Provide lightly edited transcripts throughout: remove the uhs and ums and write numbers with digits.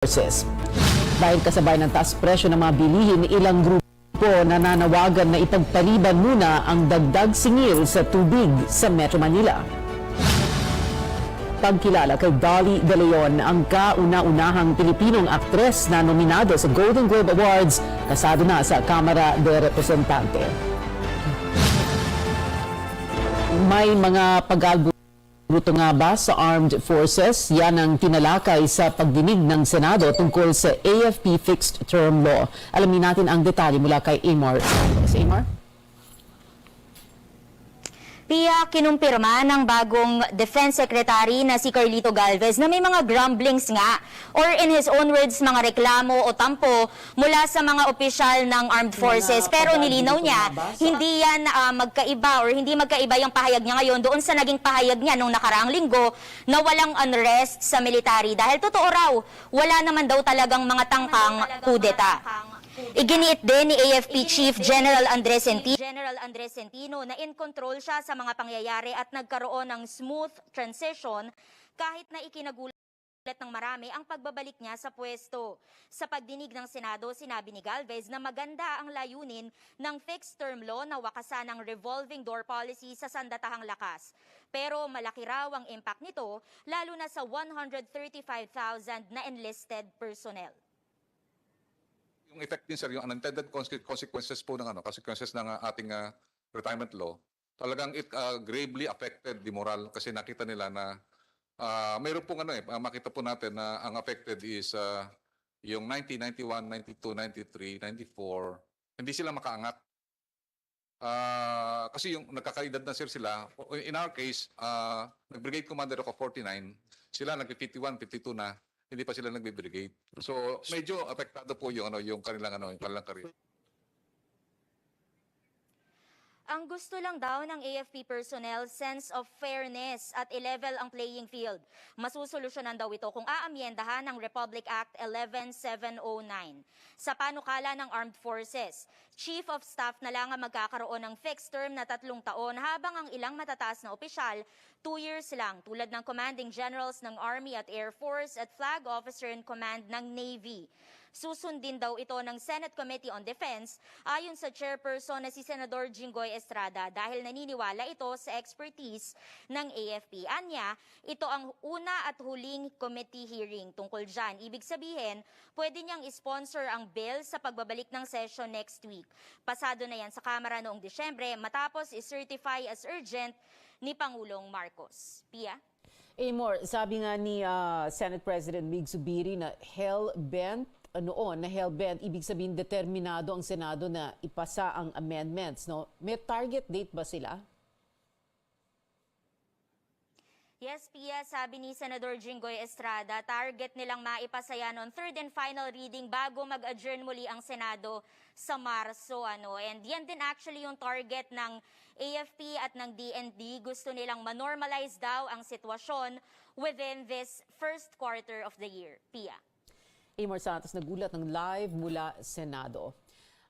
Forces. Dahil kasabay ng taas presyo ng mga bilihin, ilang grupo nananawagan na ipagpaliban muna ang dagdag singil sa tubig sa Metro Manila. Pagkilala kay Dolly De Leon, ang kauna-unahang Pilipinong aktres na nominado sa Golden Globe Awards, kasado na sa Kamara de Representante. May mga pag-albuto nga ba sa armed forces? Yan ang tinalakay sa pagdinig ng Senado tungkol sa AFP Fixed Term Law. Alamin natin ang detalye mula kay Amor. Amor? Pia, kinumpirma ng bagong Defense Secretary na si Carlito Galvez na may mga grumblings nga or in his own words, mga reklamo o tampo mula sa mga opisyal ng armed forces. Pero nilinaw niya, hindi yan magkaiba or hindi magkaiba yung pahayag niya ngayon doon sa naging pahayag niya nung nakaraang linggo na walang unrest sa military. Dahil totoo raw, wala naman daw talagang mga tangkang kudeta. Iginiit din ni AFP Chief General Andres Centino na in control siya sa mga pangyayari at nagkaroon ng smooth transition kahit na ikinagulat ng marami ang pagbabalik niya sa pwesto. Sa pagdinig ng Senado, sinabi ni Galvez na maganda ang layunin ng fixed term law na wakasan ng revolving door policy sa sandatahang lakas. Pero malaki raw ang impact nito lalo na sa 135,000 na enlisted personnel. Yung effect din, sir, yung unintended consequences po ng consequences ng ating retirement law, talagang it gravely affected the moral kasi nakita nila na mayroon pong makita po natin na ang affected is yung 90, 91, 92, 93, 94, hindi sila makaangat. Kasi yung nagkakaedad na sila, in our case, nag-brigade commander ako 49, sila nag-51, 52 na, hindi pa sila nagbe-brigade. So medyo apektado po yung kanilang career. Ang gusto lang daw ng AFP personnel, sense of fairness at i-level ang playing field. Masusolusyonan daw ito kung aamyendahan ng Republic Act 11709. Sa panukala ng Armed Forces, Chief of Staff na lang ang magkakaroon ng fixed term na 3 taon habang ang ilang matataas na opisyal 2 years lang tulad ng Commanding Generals ng Army at Air Force at Flag Officer in Command ng Navy. Susundin daw ito ng Senate Committee on Defense ayon sa chairperson na si Senador Jinggoy Estrada dahil naniniwala ito sa expertise ng AFP. Anya, ito ang una at huling committee hearing tungkol dyan. Ibig sabihin, pwede niyang sponsor ang bill sa pagbabalik ng session next week. Pasado na yan sa Kamara noong Disyembre matapos i-certify as urgent ni Pangulong Marcos. Pia? Amor, sabi nga ni Senate President Mig Zubiri na hell-bent, ibig sabihin determinado ang Senado na ipasa ang amendments. No? May target date ba sila? Yes, Pia, sabi ni Senador Jinggoy Estrada, target nilang maipasa yan on third and final reading bago mag-adjourn muli ang Senado sa Marso. And yan din actually yung target ng AFP at ng DND. Gusto nilang manormalize daw ang sitwasyon within this first quarter of the year. Pia. Amor Santos nagulat ng live mula Senado.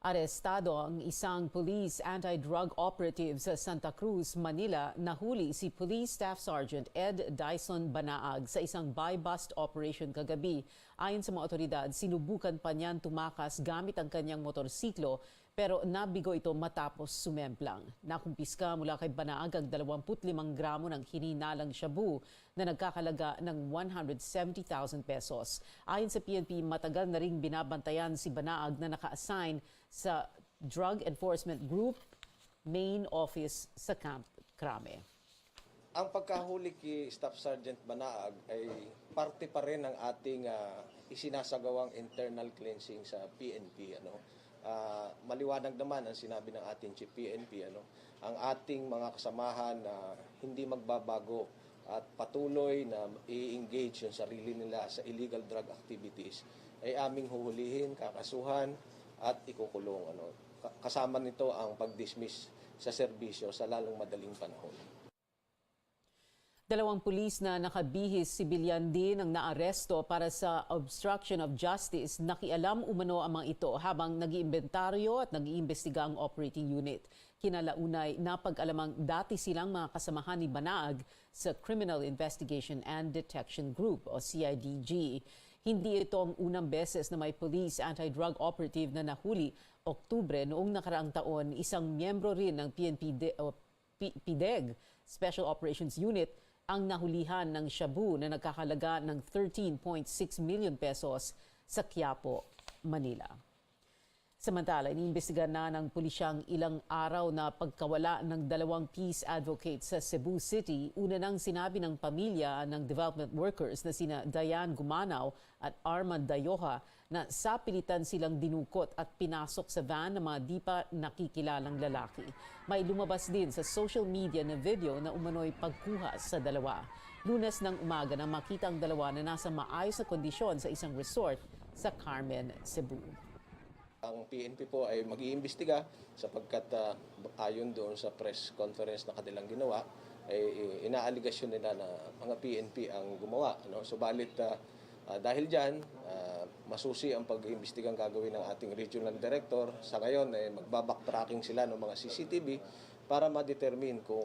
Arestado ang isang police anti-drug operative sa Santa Cruz, Manila. Nahuli si Police Staff Sergeant Ed Dyson Banaag sa isang buy-bust operation kagabi. Ayon sa mga otoridad, sinubukan pa niyan tumakas gamit ang kanyang motorsiklo pero nabigo ito matapos sumemplang. Nakumpiska mula kay Banaag ang 25 gramo ng hininalang shabu na nagkakalaga ng 170,000 pesos. Ayon sa PNP, matagal na ring binabantayan si Banaag na naka-assign sa Drug Enforcement Group main office sa Camp Crame. Ang pagkahuli kay Staff Sergeant Banaag ay parte pa rin ng ating isinasagawang internal cleansing sa PNP. Maliwanag naman ang sinabi ng ating Chief PNP. Ang ating mga kasamahan na hindi magbabago at patuloy na i-engage yung sarili nila sa illegal drug activities ay aming huhulihin, kakasuhan at ikukulong. Kasama nito ang pag-dismiss sa serbisyo sa lalong madaling panahon. 2 pulis na nakabihis sibilyan din ang naaresto para sa obstruction of justice. Nakialam umano ang mga ito habang nag-iimbentaryo at nag-iimbestiga ang operating unit. Kinalaunay napag-alamang dati silang mga kasamahan ni Banaag sa Criminal Investigation and Detection Group o CIDG. Hindi ito ang unang beses na may police anti-drug operative na nahuli. Oktubre noong nakaraang taon, isang miyembro rin ng PIDEG, Special Operations Unit, ang nahulihan ng shabu na nagkakalaga ng 13.6 million pesos sa Quiapo, Manila. Samantala, iniimbestigahan na ng pulisyang ilang araw na pagkawala ng 2 peace advocates sa Cebu City. Una nang sinabi ng pamilya ng development workers na sina Diane Gumanaw at Armand Dayoha na sapilitan silang dinukot at pinasok sa van ng mga di pa nakikilalang lalaki. May lumabas din sa social media na video na umano'y pagkuha sa dalawa. Lunes ng umaga nang makita ang dalawa na nasa maayos na kondisyon sa isang resort sa Carmen, Cebu. Ang PNP po ay mag-iimbestiga sapagkat ayon doon sa press conference na kanilang ginawa, ay inaaligasyon nila na mga PNP ang gumawa. Subalit dahil dyan, masusi ang pag-iimbestigang gagawin ng ating regional director. Sa ngayon, magbabacktracking sila ng mga CCTV para ma-determine kung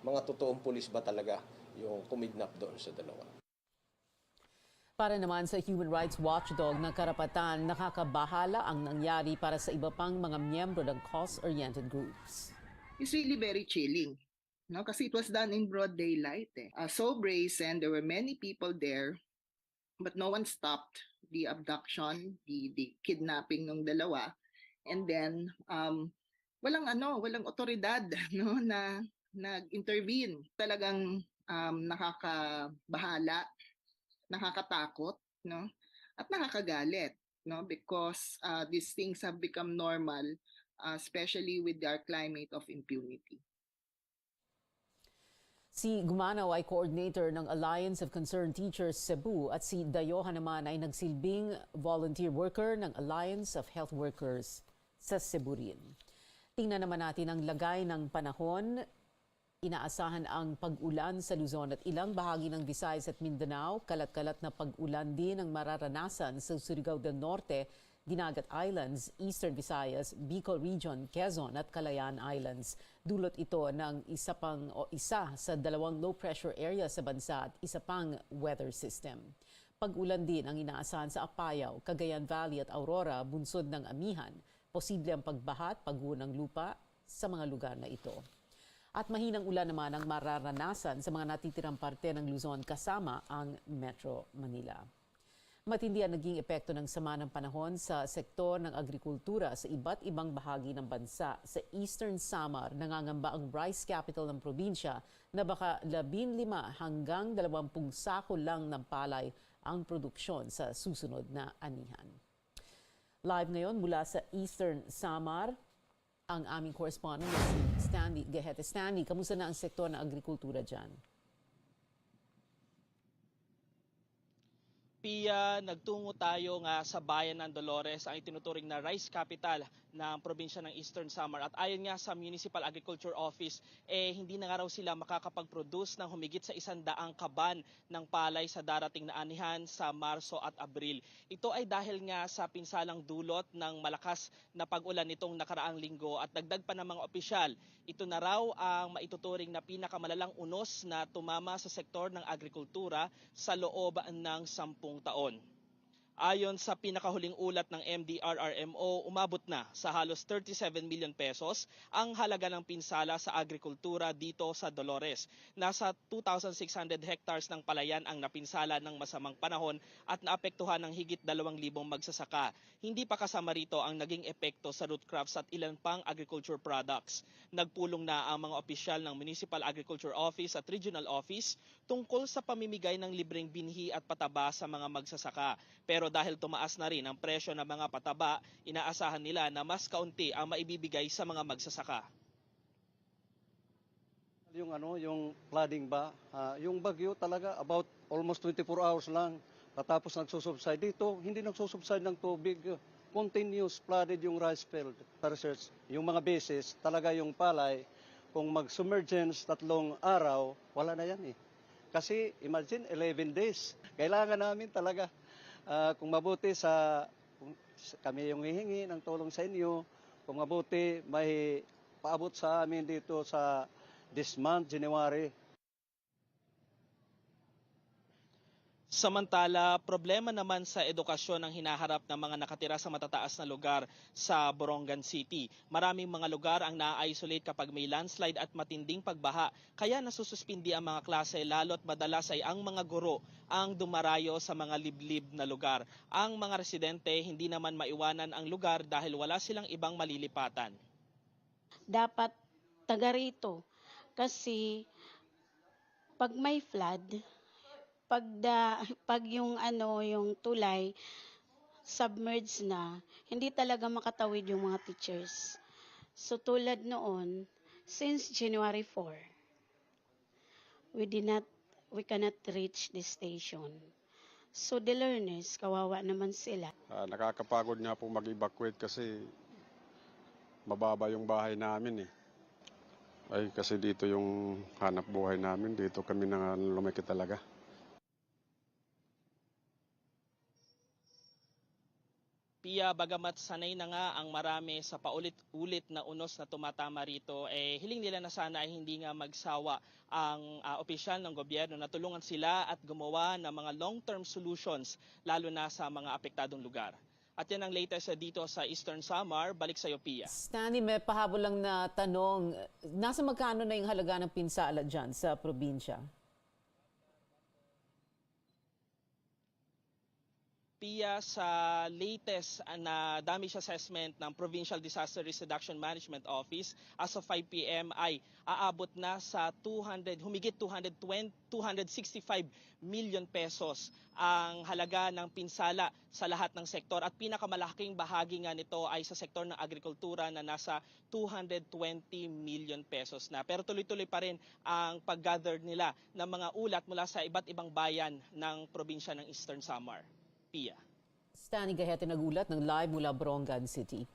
mga totoong pulis ba talaga yung kumidnap doon sa dalawa. Para naman sa Human Rights Watchdog ng karapatan, nakakabahala ang nangyari para sa iba pang mga miyembro ng cause-oriented groups. It's really very chilling. No? Kasi it was done in broad daylight. So brazen, there were many people there, but no one stopped the abduction, the kidnapping ng dalawa. And then, walang otoridad no, na nag-intervene. Talagang nakakabahala, nakakatakot, no? At nakakagalit, no? Because these things have become normal, especially with our climate of impunity. Si Gumanaw ay coordinator ng Alliance of Concerned Teachers Cebu at si Dayoha naman ay nagsilbing volunteer worker ng Alliance of Health Workers sa Cebu rin. Tingnan naman natin ang lagay ng panahon. Inaasahan ang pag-ulan sa Luzon at ilang bahagi ng Visayas at Mindanao. Kalat-kalat na pag-ulan din ang mararanasan sa Surigao del Norte, Dinagat Islands, Eastern Visayas, Bicol Region, Quezon at Calayan Islands. Dulot ito ng isa sa dalawang low-pressure area sa bansa at isa pang weather system. Pag-ulan din ang inaasahan sa Apayao, Cagayan Valley at Aurora, bunsod ng Amihan. Posible ang pagbaha at pagguho ng lupa sa mga lugar na ito. At mahinang ulan naman ang mararanasan sa mga natitirang parte ng Luzon kasama ang Metro Manila. Matindi ang naging epekto ng sama ng panahon sa sektor ng agrikultura sa iba't ibang bahagi ng bansa. Sa Eastern Samar, nangangamba ang rice capital ng probinsya na baka 15 hanggang 20 sako lang ng palay ang produksyon sa susunod na anihan. Live ngayon mula sa Eastern Samar, ang aming correspondent na si Stanley Gehete. Stanley, kamusta na ang sektor ng agrikultura dyan? Pia, nagtungo tayo nga sa bayan ng Dolores, ang itinuturing na rice capital ng probinsya ng Eastern Samar. At ayon nga sa Municipal Agriculture Office, hindi na nga raw sila makakapag-produce ng humigit sa 100 kaban ng palay sa darating na anihan sa Marso at Abril. Ito ay dahil nga sa pinsalang dulot ng malakas na pag-ulan nitong nakaraang linggo at dagdag pa ng mga opisyal. Ito na raw ang maituturing na pinakamalalang unos na tumama sa sektor ng agrikultura sa loob ng 10 taon. Ayon sa pinakahuling ulat ng MDRRMO, umabot na sa halos 37 million pesos ang halaga ng pinsala sa agrikultura dito sa Dolores. Nasa 2,600 hectares ng palayan ang napinsala ng masamang panahon at naapektuhan ng higit 2,000 magsasaka. Hindi pa kasama rito ang naging epekto sa root crops at ilan pang agriculture products. Nagpulong na ang mga opisyal ng Municipal Agriculture Office at Regional Office tungkol sa pamimigay ng libreng binhi at pataba sa mga magsasaka. Pero dahil tumaas na rin ang presyo ng mga pataba, inaasahan nila na mas kaunti ang maibibigay sa mga magsasaka. Yung flooding ba, yung bagyo talaga about almost 24 hours lang. Tapos nagsusubside dito, hindi nagsusubside ng tubig. Continuous flooded yung rice field. Sa research, yung mga bases, talaga yung palay, kung mag-submergence 3 araw, wala na yan eh. Kasi imagine 11 days. Kailangan namin talaga. Kung mabuti kami yung hihingi ng tulong sa inyo, kung mabuti may paabot sa amin dito sa this month, January. Samantala, problema naman sa edukasyon ang hinaharap ng mga nakatira sa matataas na lugar sa Borongan City. Maraming mga lugar ang na-isolate kapag may landslide at matinding pagbaha, kaya nasususpindi ang mga klase lalo't madalas ay ang mga guro ang dumarayo sa mga liblib na lugar. Ang mga residente hindi naman maiwanan ang lugar dahil wala silang ibang malilipatan. Dapat taga rito kasi pag may flood, pag yung yung tulay submerged na, hindi talaga makatawid yung mga teachers. So tulad noon, since January 4, we cannot reach the station. So the learners, kawawa naman sila. Nakakapagod nga po mag-evacuate kasi mababa yung bahay namin eh. Ay kasi dito yung hanap buhay namin, dito kami na lumaki talaga. Pia, bagamat sanay na nga ang marami sa paulit-ulit na unos na tumatama rito, hiling nila na sana ay hindi nga magsawa ang opisyal ng gobyerno na tulungan sila at gumawa ng mga long-term solutions lalo na sa mga apektadong lugar. At yan ang latest dito sa Eastern Samar. Balik sa iyo, Pia. Stanley, may pahabol lang na tanong. Nasa magkano na yung halaga ng pinsala dyan sa probinsya? Pia, sa latest na damage assessment ng Provincial Disaster Risk Reduction Management Office, as of 5 p.m. ay aabot na sa humigit 265 million pesos ang halaga ng pinsala sa lahat ng sektor. At pinakamalaking bahagi nga nito ay sa sektor ng agrikultura na nasa 220 million pesos na. Pero tuloy-tuloy pa rin ang pag-gather nila ng mga ulat mula sa iba't ibang bayan ng probinsya ng Eastern Samar. Pia. Stanley Gahete nagulat ng live mula Borongan City.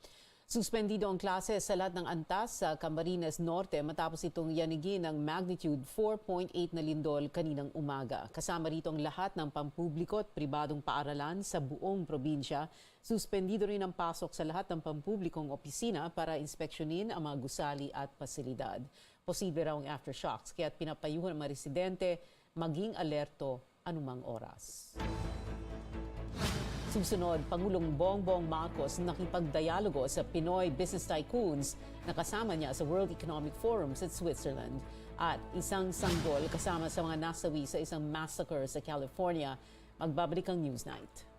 Suspendido ang klase sa lahat ng antas sa Camarines Norte matapos itong yanigin ng magnitude 4.8 na lindol kaninang umaga. Kasama rito ang lahat ng pampubliko at pribadong paaralan sa buong probinsya. Suspendido rin ang pasok sa lahat ng pampublikong opisina para inspeksyonin ang mga gusali at pasilidad. Posible raw ang aftershocks kaya pinapayuhan ang mga residente maging alerto anumang oras. Susunod, Pangulong Bongbong Marcos nakipagdialogo sa Pinoy business tycoons na kasama niya sa World Economic Forum sa Switzerland. At isang sanggol kasama sa mga nasawi sa isang massacre sa California. Magbabalik ang Newsnight.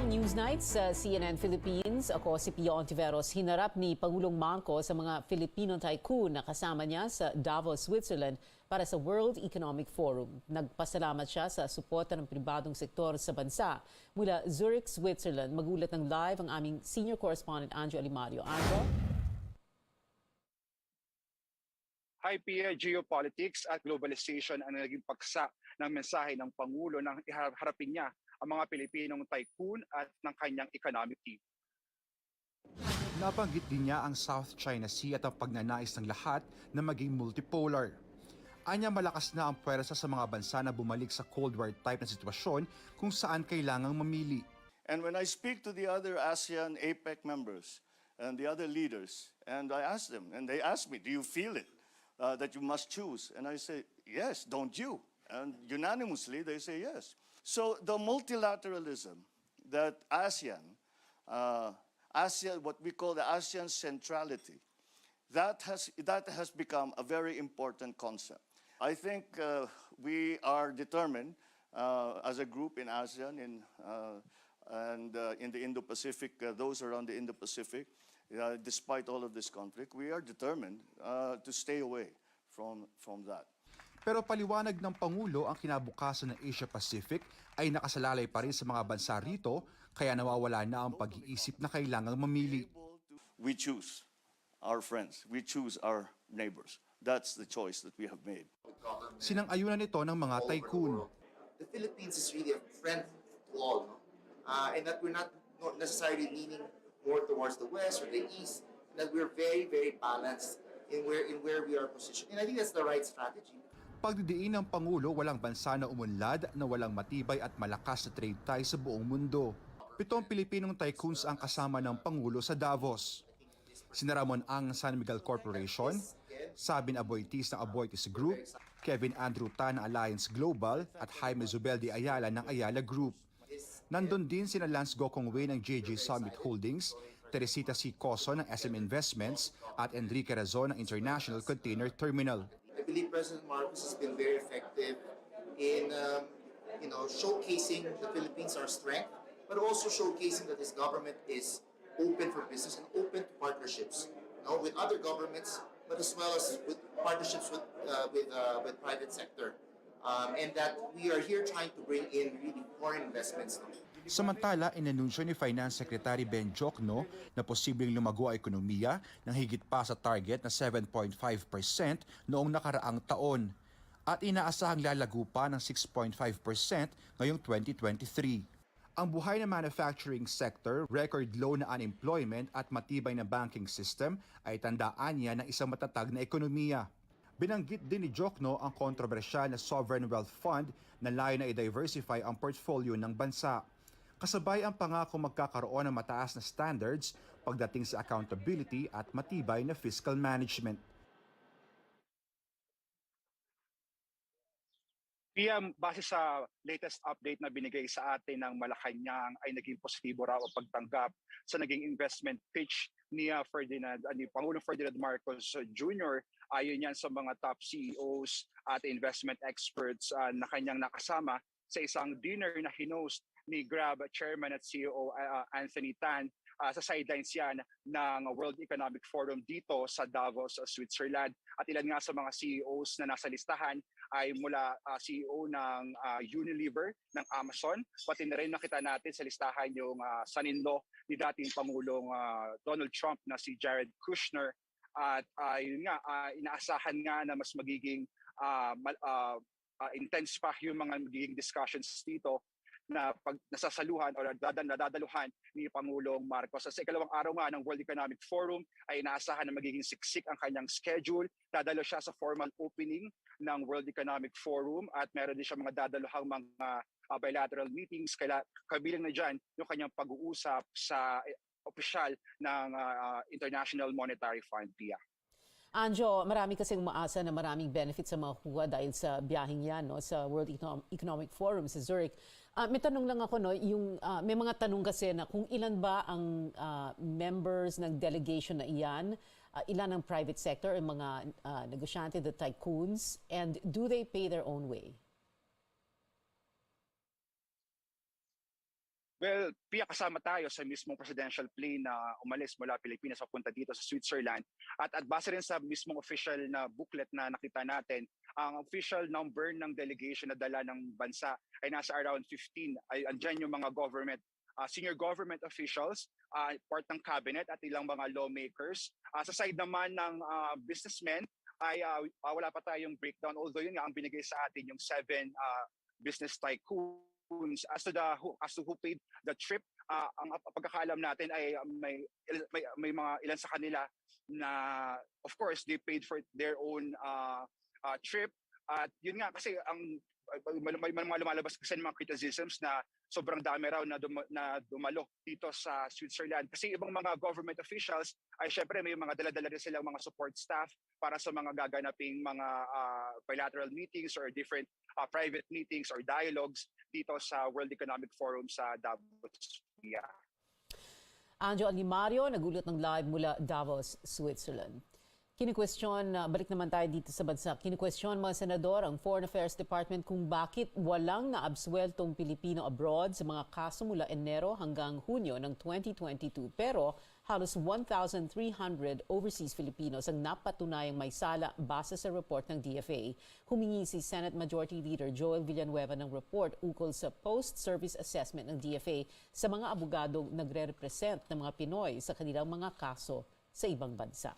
ang Newsnight sa CNN Philippines. Ako si Pio Ontiveros. Hinarap ni Pangulong Marcos sa mga Filipino tycoon na kasama niya sa Davos, Switzerland para sa World Economic Forum. Nagpasalamat siya sa suporta ng pribadong sektor sa bansa. Mula Zurich, Switzerland, magulat ng live ang aming senior correspondent Anjo Alimario. Anjo? High Pia, geopolitics at globalization ang naging paksa ng mensahe ng Pangulo nang iharapin niya ang mga Pilipinong tycoon at ng kanyang economic team. Nabanggit din niya ang South China Sea at ang pagnanais ng lahat na maging multipolar. Anya malakas na ang pwersa sa mga bansa na bumalik sa Cold War type na sitwasyon kung saan kailangang mamili. And when I speak to the other ASEAN APEC members and the other leaders, and I ask them, and they ask me, do you feel it? That you must choose. And I say, yes, don't you? And unanimously, they say yes. So the multilateralism that ASEAN, what we call the ASEAN centrality, that has become a very important concept. I think we are determined as a group in ASEAN and in the Indo-Pacific, those around the Indo-Pacific, despite all of this conflict, we are determined to stay away from that. Pero paliwanag ng Pangulo, ang kinabukasan ng Asia-Pacific ay nakasalalay pa rin sa mga bansa rito, kaya nawawala na ang pag-iisip na kailangang mamili. We choose our friends, we choose our neighbors. That's the choice that we have made. Sinang-ayunan ito ng mga tycoon. The Philippines is really a friend to all, no? And that we're not necessarily leaning more towards the West or the East, and that we're very, very balanced in where we are positioned. And I think that's the right strategy. Pagdidiin ng Pangulo, walang bansa na umunlad na walang matibay at malakas na trade tie sa buong mundo. 7 Pilipinong tycoons ang kasama ng Pangulo sa Davos. Sina Ramon Ang ng San Miguel Corporation, Sabin Aboitiz ng Aboitiz Group, Kevin Andrew Tan ng Alliance Global at Jaime Zubeldi Ayala ng Ayala Group. Nandun din sina Lance Gokong Wei ng JJ Summit Holdings, Teresita C. Coso ng SM Investments at Enrique Razon ng International Container Terminal. I believe President Marcos has been very effective in showcasing the Philippines, our strength, but also showcasing that this government is open for business and open to partnerships, with other governments, but as well as with partnerships with private sector, and that we are here trying to bring in really foreign investments. Samantala, inanunsyo ni Finance Secretary Ben Jocno na posibleng lumago ang ekonomiya ng higit pa sa target na 7.5% noong nakaraang taon at inaasahang lalago pa ng 6.5% ngayong 2023. Ang buhay na manufacturing sector, record low na unemployment at matibay na banking system ay tandaan niya ng isang matatag na ekonomiya. Binanggit din ni Jocno ang kontrobersyal na Sovereign Wealth Fund na layo na i-diversify ang portfolio ng bansa. Kasabay ang pangako magkakaroon ng mataas na standards pagdating sa accountability at matibay na fiscal management. PM, base sa latest update na binigay sa atin ng Malacanang ay naging positibo raw ang pagtanggap sa naging investment pitch ni Pangulong Ferdinand Marcos Jr. Ayon yan sa mga top CEOs at investment experts na kanyang nakasama sa isang dinner na hinost ni Grab Chairman at CEO Anthony Tan. Sa sidelines yan ng World Economic Forum dito sa Davos, Switzerland. At ilan nga sa mga CEOs na nasa listahan ay mula CEO ng Unilever, ng Amazon, pati na rin nakita natin sa listahan yung son-in-law ni dating Pangulong Donald Trump na si Jared Kushner. At yun nga, inaasahan nga na mas magiging intense pa yung mga magiging discussions dito na nasasaluhan o nadadaluhan ni Pangulong Marcos. Sa ikalawang araw nga ng World Economic Forum ay inaasahan na magiging siksik ang kanyang schedule. Dadalo siya sa formal opening ng World Economic Forum at meron din siya mga dadaluhang mga bilateral meetings. Kabilang na dyan yung kanyang pag-uusap sa opisyal ng International Monetary Fund, PIA. Anjo, marami kasing umaasa na maraming benefits sa mga kuha dahil sa biyaheng yan, no, sa World Economic Forum sa Zurich. May tanong lang ako, no, may mga tanong kasi na kung ilan ba ang members ng delegation na iyan, ilan ang private sector, ang mga negosyante, the tycoons, and do they pay their own way? Well, Pia, kasama tayo sa mismong presidential plane na umalis mula Pilipinas papunta dito sa Switzerland. At base rin sa mismong official na booklet na nakita natin, ang official number ng delegation na dala ng bansa ay nasa around 15. Ay andyan yung mga senior government officials, part ng cabinet at ilang mga lawmakers. Sa side naman ng businessmen ay wala pa tayong breakdown, although yun nga ang binigay sa atin yung 7 business tycoons. As to who paid the trip, ang pagkakaalam natin ay may mga ilan sa kanila na of course they paid for their own trip. At yun nga kasi may mga lumalabas kasi ng mga criticisms na sobrang dami raw na dumalo dito sa Switzerland. Kasi ibang mga government officials ay syempre may mga dala-dala rin silang mga support staff para sa mga gaganaping mga bilateral meetings or different private meetings or dialogues dito sa World Economic Forum sa Davos. Yeah. Anjo Alimario, nagulat ng live mula Davos, Switzerland. Balik naman tayo dito sa bansa. Kini-question mga senador ang Foreign Affairs Department kung bakit walang naabsueltong Pilipino abroad sa mga kaso mula Enero hanggang Hunyo ng 2022. Pero halos 1,300 overseas Filipinos ang napatunayang may sala base sa report ng DFA. Humingi si Senate Majority Leader Joel Villanueva ng report ukol sa post-service assessment ng DFA sa mga abogadong nagre-represent ng mga Pinoy sa kanilang mga kaso sa ibang bansa.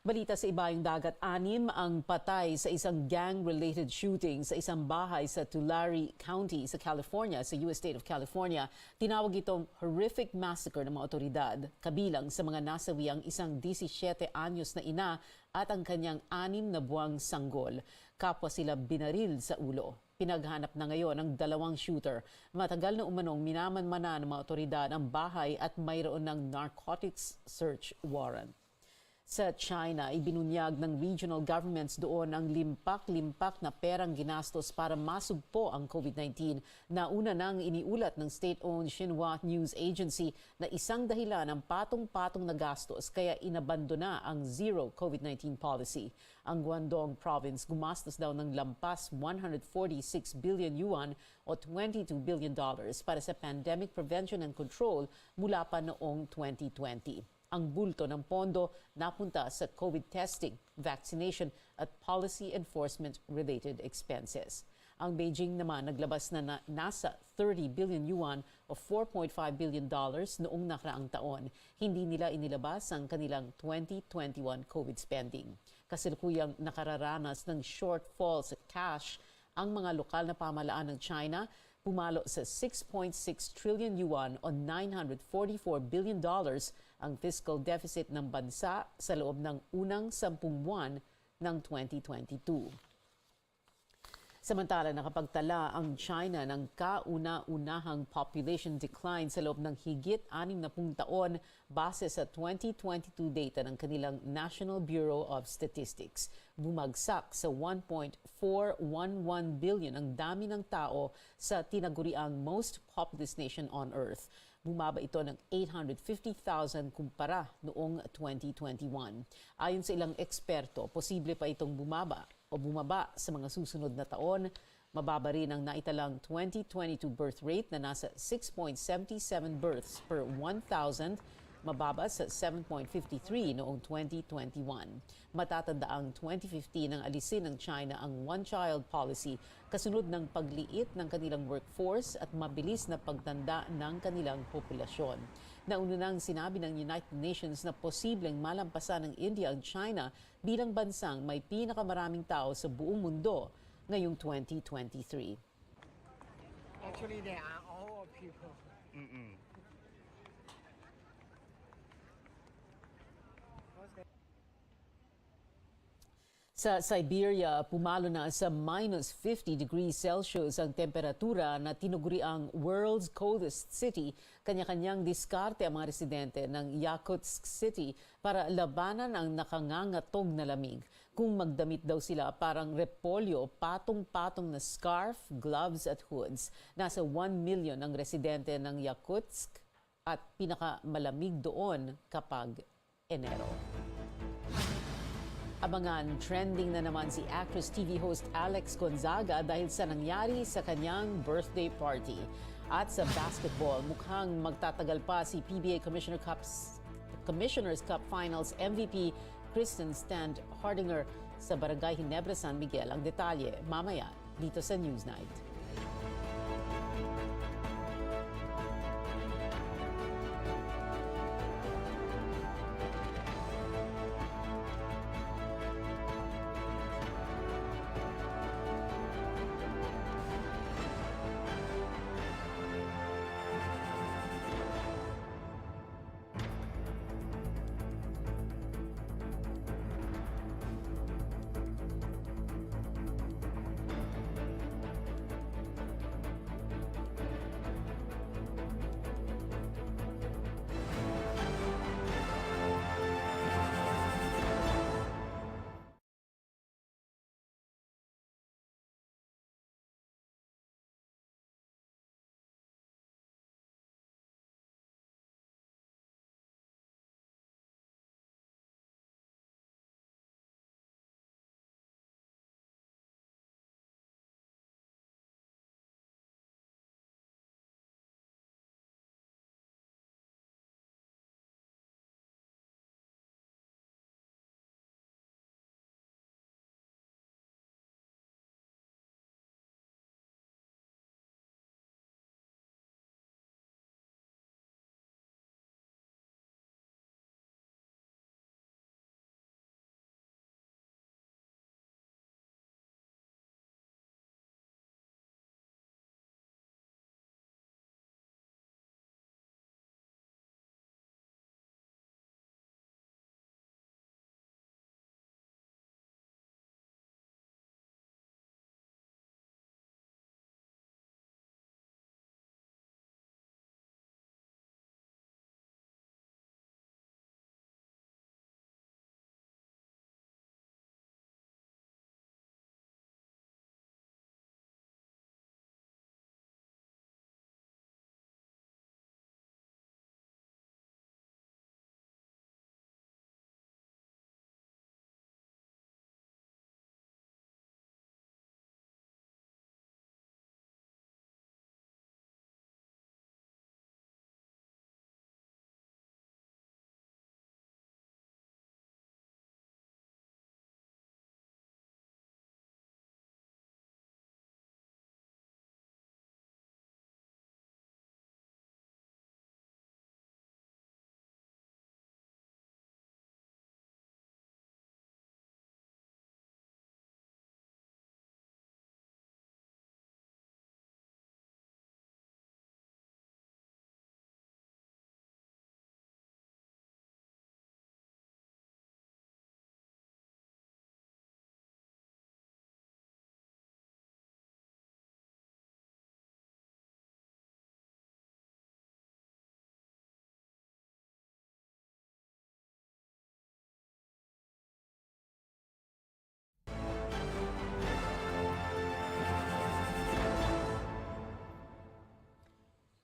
Balita sa ibayong dagat, 6 ang patay sa isang gang-related shooting sa isang bahay sa Tulare County sa California, sa US state of California. Tinawag itong horrific massacre ng mga otoridad. Kabilang sa mga nasawi ang isang 17 anyos na ina at ang kanyang 6 na buwang sanggol. Kapwa sila binaril sa ulo. Pinaghanap na ngayon ang 2 shooter. Matagal na umanong minamanmana ng mga otoridad ang bahay at mayroon ng narcotics search warrant. Sa China, ibinunyag ng regional governments doon ang limpak-limpak na perang ginastos para masugpo ang COVID-19 na una nang iniulat ng state-owned Xinhua News Agency na isang dahilan ng patong-patong na gastos kaya inabandona ang zero COVID-19 policy. Ang Guangdong province gumastos daw ng lampas 146 billion yuan o $22 billion para sa pandemic prevention and control mula pa noong 2020. Ang bulto ng pondo napunta sa COVID testing, vaccination at policy enforcement-related expenses. Ang Beijing naman naglabas na nasa 30 billion yuan o $4.5 billion noong nakaraang taon. Hindi nila inilabas ang kanilang 2021 COVID spending. Kasalukuyang nakararanas ng shortfall sa cash ang mga lokal na pamahalaan ng China, pumalo sa 6.6 trillion yuan o $944 billion ang fiscal deficit ng bansa sa loob ng unang 10 buwan ng 2022. Samantala, nakapagtala ang China ng kauna-unahang population decline sa loob ng higit 60 taon base sa 2022 data ng kanilang National Bureau of Statistics. Bumagsak sa 1.411 billion ang dami ng tao sa tinaguriang most populous nation on Earth. Bumaba ito ng 850,000 kumpara noong 2021. Ayon sa ilang eksperto, posible pa itong bumaba sa mga susunod na taon. Mababa rin ang naitalang 2022 birth rate na nasa 6.77 births per 1,000, mababa sa 7.53 noong 2021. Matatanda ang 2015 nang alisin ng China ang one-child policy kasunod ng pagliit ng kanilang workforce at mabilis na pagtanda ng kanilang populasyon. Nauna nang sinabi ng United Nations na posibleng malampasan ng India ang China bilang bansang may pinakamaraming tao sa buong mundo ngayong 2023. Actually, they are all people. Sa Siberia, pumalo na sa minus 50 degrees Celsius ang temperatura na tinuguri ang world's coldest city. Kanya-kanyang diskarte ang mga residente ng Yakutsk City para labanan ang nakangangatog na lamig. Kung magdamit daw sila parang repolyo, patong-patong na scarf, gloves at hoods. Nasa 1 million ang residente ng Yakutsk at pinakamalamig doon kapag Enero. Abangan, trending na naman si actress TV host Alex Gonzaga dahil sa nangyari sa kanyang birthday party. At sa basketball, mukhang magtatagal pa si PBA Commissioner's Cup Finals MVP Kristen Stand Hardinger sa Barangay Ginebra, San Miguel. Ang detalye mamaya dito sa Newsnight.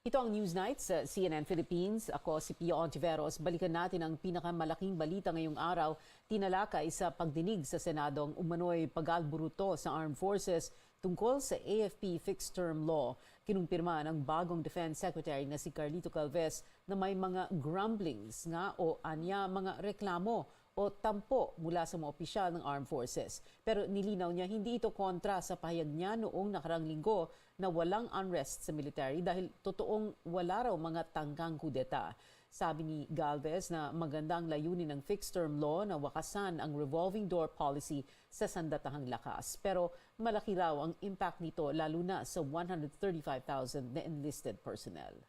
Ito ang Newsnight sa CNN Philippines. Ako si Pio Ontiveros. Balikan natin ang pinakamalaking balita ngayong araw. Tinalakay sa pagdinig sa Senadong umano'y pag-alburuto sa Armed Forces tungkol sa AFP Fixed Term Law. Kinumpirma ng bagong Defense Secretary na si Carlito Calves na may mga grumblings nga o anya mga reklamo o tampo mula sa mga opisyal ng Armed Forces. Pero nilinaw niya hindi ito kontra sa pahayag niya noong nakarang linggo na walang unrest sa military dahil totoong wala raw mga tangkang kudeta. Sabi ni Galvez na magandang layunin ng fixed term law na wakasan ang revolving door policy sa sandatahang lakas. Pero malaki raw ang impact nito lalo na sa 135,000 na enlisted personnel.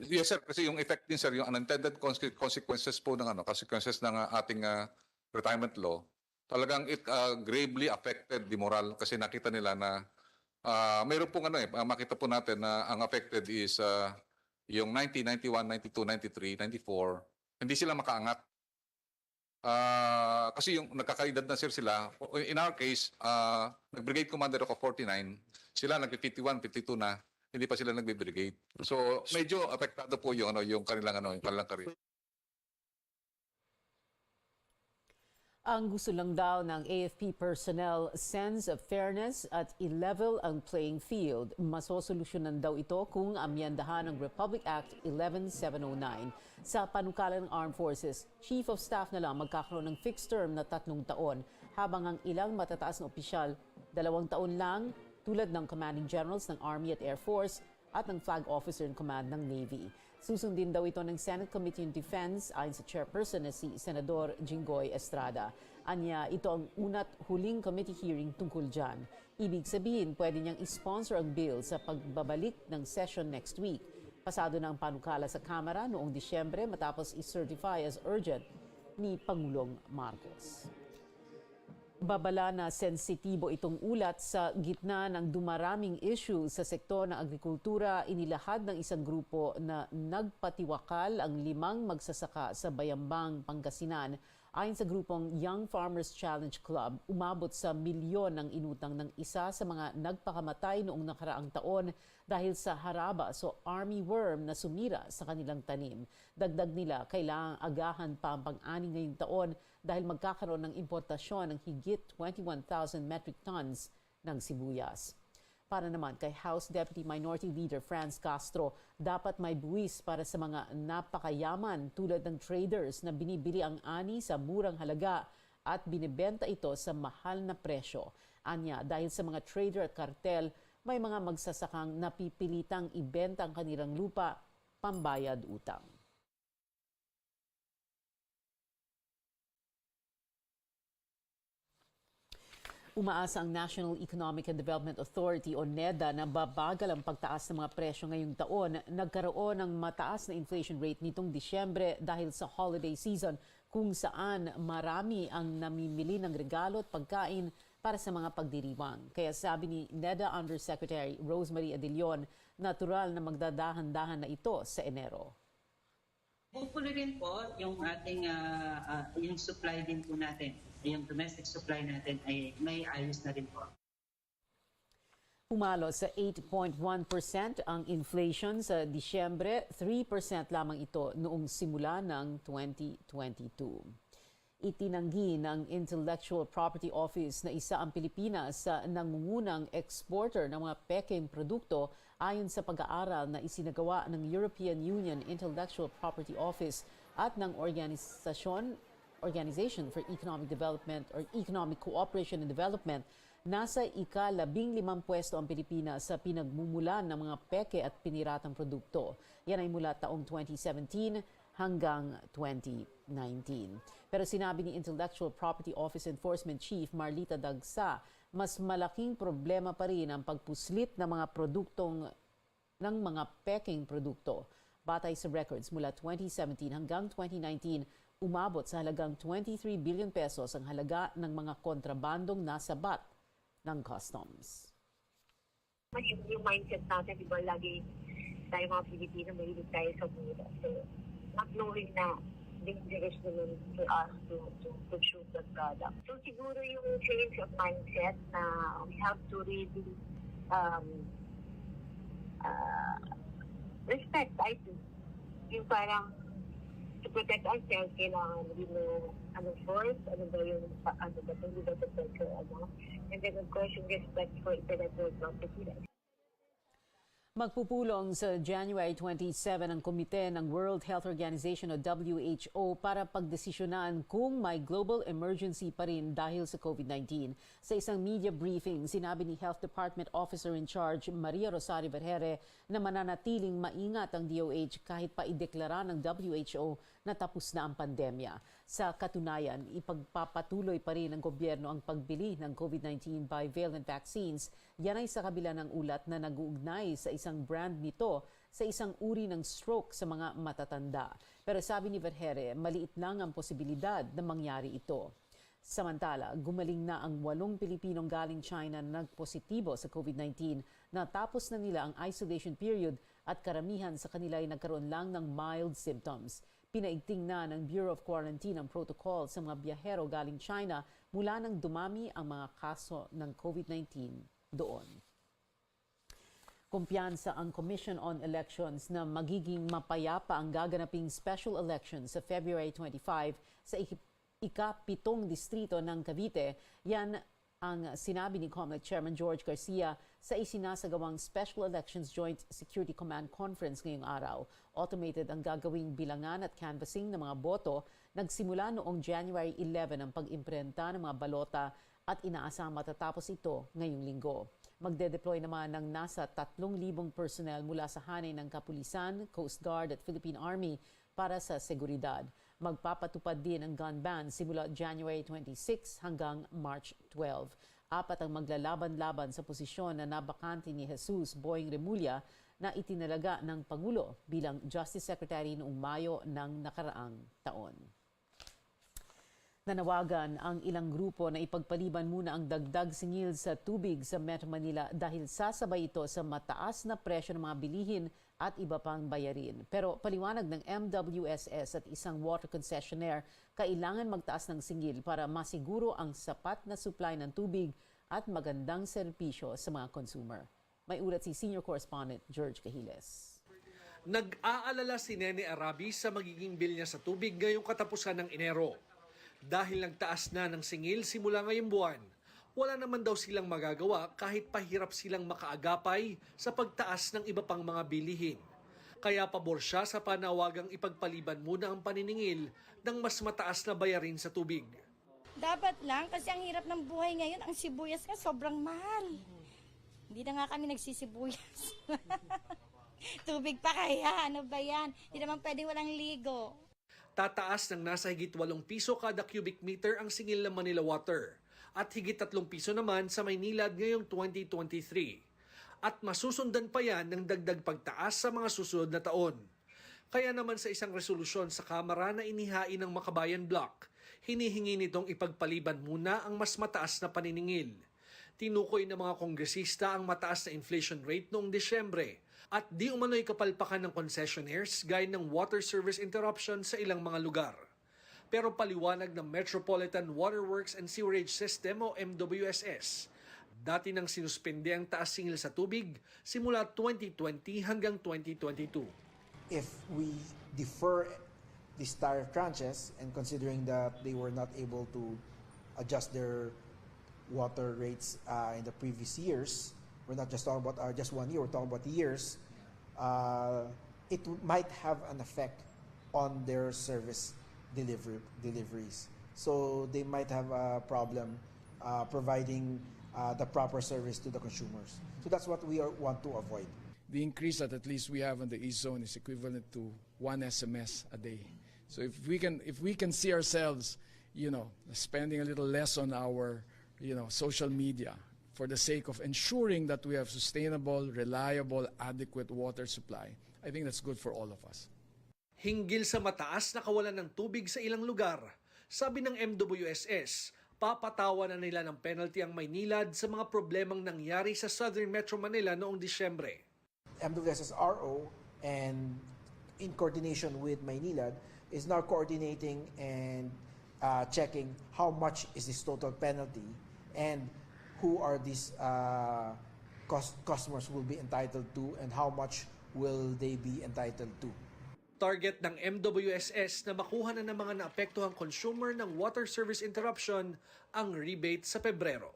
Yes sir, kasi yung effect din sir, yung unintended consequences po ng consequences ng ating retirement law, talagang it gravely affected the moral kasi nakita nila na mayroon pong makita po natin na ang affected is yung 90, 91, 92, 93, 94, hindi sila makaangat. Kasi yung nagkakaedad na sir sila, in our case, nag-brigade commander ako 49, sila nag-51, 52 na, hindi pa sila nagbe-brigade. So medyo apektado po yung kanilang career. Ang gusto lang daw ng AFP personnel, sense of fairness at i-level ang playing field. Masosolusyonan daw ito kung amyendahan ng Republic Act 11709. Sa panukala ng Armed Forces, Chief of Staff na lang magkakaroon ng fixed term na 3 taon, habang ang ilang matataas na opisyal, 2 taon lang, tulad ng Commanding Generals ng Army at Air Force at ng Flag Officer in Command ng Navy. Susundin daw ito ng Senate Committee on Defense ayon sa chairperson na si Senador Jinggoy Estrada. Anya, ito ang una't huling committee hearing tungkol dyan. Ibig sabihin, pwede niyang isponsor ang bill sa pagbabalik ng session next week. Pasado na ang panukala sa Kamara noong Disyembre matapos i-certify as urgent ni Pangulong Marcos. Babala na sensitibo itong ulat sa gitna ng dumaraming issue sa sektor ng agrikultura. Inilahad ng isang grupo na nagpatiwakal ang 5 magsasaka sa Bayambang, Pangasinan. Ayon sa grupong Young Farmers Challenge Club, umabot sa milyon ang inutang ng isa sa mga nagpakamatay noong nakaraang taon dahil sa harabas o army worm na sumira sa kanilang tanim. Dagdag nila, kailangang agahan pa ang pang-ani ngayong taon dahil magkakaroon ng importasyon ng higit 21,000 metric tons ng sibuyas. Para naman kay House Deputy Minority Leader Franz Castro, dapat may buwis para sa mga napakayaman tulad ng traders na binibili ang ani sa murang halaga at binibenta ito sa mahal na presyo. Anya, dahil sa mga trader at kartel, may mga magsasakang napipilitang ibenta ang kanilang lupa pambayad utang. Umaasa ang National Economic and Development Authority o NEDA na babagal ang pagtaas ng mga presyo ngayong taon. Nagkaroon ng mataas na inflation rate nitong Disyembre dahil sa holiday season kung saan marami ang namimili ng regalo at pagkain para sa mga pagdiriwang. Kaya sabi ni NEDA Undersecretary Rosemary Adilion, natural na magdadahan-dahan na ito sa Enero. Hopefully rin po yung ating yung supply din po natin, yung domestic supply natin ay may ayos na rin po. Pumalo sa 8.1% ang inflation sa Disyembre, 3% lamang ito noong simula ng 2022. Itinanggi ng Intellectual Property Office na isa ang Pilipinas sa nangungunang exporter ng mga peking produkto ayon sa pag-aaral na isinagawa ng European Union Intellectual Property Office at ng Organization for Economic Development or Economic Cooperation and Development. Nasa ika-15 pwesto ang Pilipinas sa pinagmumulan ng mga peke at piniratang produkto. Yan ay mula taong 2017 hanggang 2019. Pero sinabi ni Intellectual Property Office Enforcement Chief Marlita Dagsa, mas malaking problema pa rin ang pagpuslit ng mga produktong ng mga peking produkto. Batay sa records mula 2017 hanggang 2019, umabot sa halagang 23 billion pesos ang halaga ng mga kontrabandong nasabat ng customs. Yung mindset natin, di ba, lagi tayo mga Pilipino, mahilig tayo sa mura. So, not knowing na dangerous naman for us to consume that product. So, siguro yung change of mindset na we have to really respect, I think. Yung parang to protect ourselves, kailangan we know anong force, ano ba yung hindi ba protect or and then of course yung respect for intellectual property rights. Magpupulong sa January 27 ang komite ng World Health Organization o WHO para pagdesisyonan kung may global emergency pa rin dahil sa COVID-19. Sa isang media briefing, sinabi ni Health Department Officer in Charge Maria Rosario Vergere na mananatiling maingat ang DOH kahit pa ideklara ng WHO na tapos na ang pandemya. Sa katunayan, ipagpapatuloy pa rin ng gobyerno ang pagbili ng COVID-19 bivalent vaccines. Yan ay sa kabila ng ulat na nag-uugnay sa isang brand nito sa isang uri ng stroke sa mga matatanda. Pero sabi ni Vergere, maliit lang ang posibilidad na mangyari ito. Samantala, gumaling na ang 8 Pilipinong galing China na nagpositibo sa COVID-19. Natapos na nila ang isolation period at karamihan sa kanila ay nagkaroon lang ng mild symptoms. Pinaigting na ng Bureau of Quarantine ang protocol sa mga biyahero galing China mula nang dumami ang mga kaso ng COVID-19 doon. Kumpiyansa ang Commission on Elections na magiging mapayapa ang gaganaping special elections sa February 25 sa ika-7 distrito ng Cavite. Yan ang sinabi ni COMELEC Chairman George Garcia sa isinasagawang Special Elections Joint Security Command Conference ngayong araw. Automated ang gagawing bilangan at canvassing ng mga boto. Nagsimula noong January 11 ang pag-imprenta ng mga balota at inaasang matatapos ito ngayong linggo. Magde-deploy naman ng nasa 3,000 personnel mula sa hanay ng Kapulisan, Coast Guard at Philippine Army para sa seguridad. Magpapatupad din ang gun ban simula January 26 hanggang March 12. 4 ang maglalaban-laban sa posisyon na nabakante ni Jesus Boying Remulla na itinalaga ng Pangulo bilang Justice Secretary noong Mayo ng nakaraang taon. Nanawagan ang ilang grupo na ipagpaliban muna ang dagdag singil sa tubig sa Metro Manila dahil sasabay ito sa mataas na presyo ng mga bilihin at iba pang bayarin. Pero paliwanag ng MWSS at isang water concessionaire, kailangan magtaas ng singil para masiguro ang sapat na supply ng tubig at magandang serbisyo sa mga consumer. May ulat si Senior Correspondent George Cahiles. Nag-aalala si Nene Arabi sa magiging bill niya sa tubig ngayong katapusan ng Enero. Dahil nagtaas na ng singil simula ngayong buwan, wala naman daw silang magagawa kahit pahirap silang makaagapay sa pagtaas ng iba pang mga bilihin. Kaya pabor siya sa panawagang ipagpaliban muna ang paniningil ng mas mataas na bayarin sa tubig. Dapat lang kasi ang hirap ng buhay ngayon, ang sibuyas nga sobrang mahal. Hindi na nga kami nagsisibuyas. Tubig pa kaya, ano ba yan? Hindi naman pwede walang ligo. Tataas ng nasa higit 8 piso kada cubic meter ang singil ng Manila Water at higit 3 piso naman sa Maynilad ngayong 2023. At masusundan pa yan ng dagdag pagtaas sa mga susunod na taon. Kaya naman sa isang resolusyon sa Kamara na inihain ng Makabayan Block, hinihingi nitong ipagpaliban muna ang mas mataas na paniningil. Tinukoy ng mga kongresista ang mataas na inflation rate noong Disyembre at di umano'y kapalpakan ng concessionaires gaya ng water service interruption sa ilang mga lugar. Pero paliwanag ng Metropolitan Waterworks and Sewerage System o MWSS, dati nang sinuspende ang taas singil sa tubig simula 2020 hanggang 2022. If we defer these tariff tranches and considering that they were not able to adjust their water rates in the previous years, we're not just talking about just 1 year, we're talking about years, it might have an effect on their service deliveries. So they might have a problem providing the proper service to the consumers. So that's what we want to avoid. The increase that at least we have on the East Zone is equivalent to 1 SMS a day. So if we can see ourselves, spending a little less on our, social media, for the sake of ensuring that we have sustainable, reliable, adequate water supply, I think that's good for all of us. Hinggil sa mataas na kawalan ng tubig sa ilang lugar, sabi ng MWSS, papatawa na nila ng penalty ang Maynilad sa mga problemang nangyari sa Southern Metro Manila noong Disyembre. MWSS RO and in coordination with Maynilad is now coordinating and checking how much is this total penalty and who are these customers will be entitled to and how much will they be entitled to. Target ng MWSS na makuha na ng mga naapektuhang consumer ng water service interruption ang rebate sa Pebrero.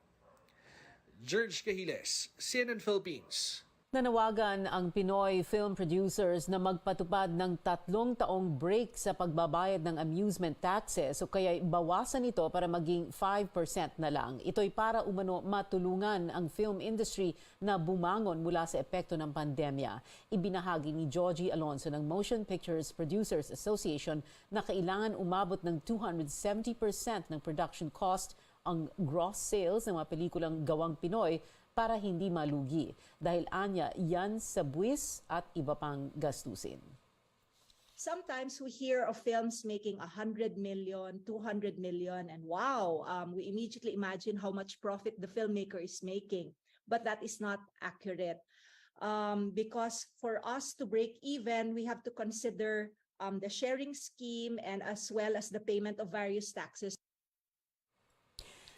George Cahiles, CNN Philippines. Nanawagan ang Pinoy film producers na magpatupad ng 3 taong break sa pagbabayad ng amusement taxes o kaya bawasan ito para maging 5% na lang. Ito'y para umano matulungan ang film industry na bumangon mula sa epekto ng pandemya. Ibinahagi ni Georgie Alonso ng Motion Pictures Producers Association na kailangan umabot ng 270% ng production cost ang gross sales ng mga pelikulang gawang Pinoy para hindi malugi dahil anya yan sa buwis at iba pang gastusin. Sometimes we hear of films making 100 million, 200 million, and wow, we immediately imagine how much profit the filmmaker is making. But that is not accurate. Because for us to break even, we have to consider the sharing scheme and as well as the payment of various taxes.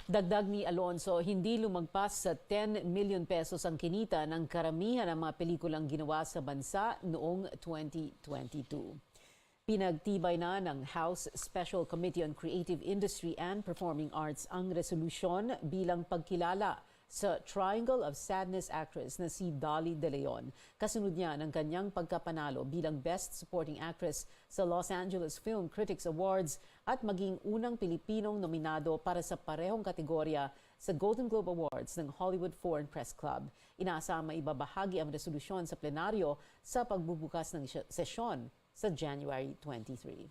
Dagdag ni Alonso, hindi lumagpas sa 10 million pesos ang kinita ng karamihan ng mga pelikulang ginawa sa bansa noong 2022. Pinagtibay na ng House Special Committee on Creative Industry and Performing Arts ang resolusyon bilang pagkilala sa Triangle of Sadness actress na si Dolly De Leon. Kasunod niya ng kanyang pagkapanalo bilang Best Supporting Actress sa Los Angeles Film Critics Awards at maging unang Pilipinong nominado para sa parehong kategorya sa Golden Globe Awards ng Hollywood Foreign Press Club. Inaasama ibabahagi ang resolusyon sa plenaryo sa pagbubukas ng sesyon sa January 23.